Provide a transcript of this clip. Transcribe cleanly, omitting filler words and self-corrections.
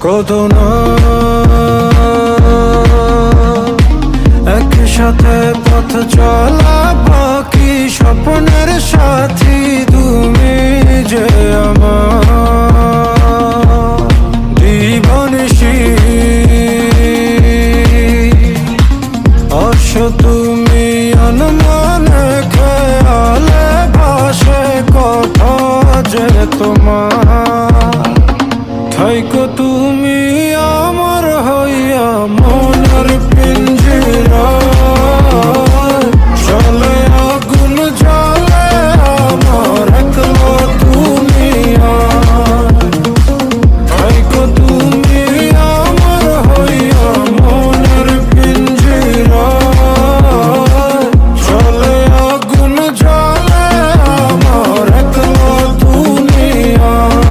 কত না একসাথে পথ চলা, বাকি স্বপ্নের সাথী তুমি যে আমার দিবানিশি। আসো তুমি অনুমানে খেয়ালে ভাসে কথা যে তোমার, থাইকো তুমি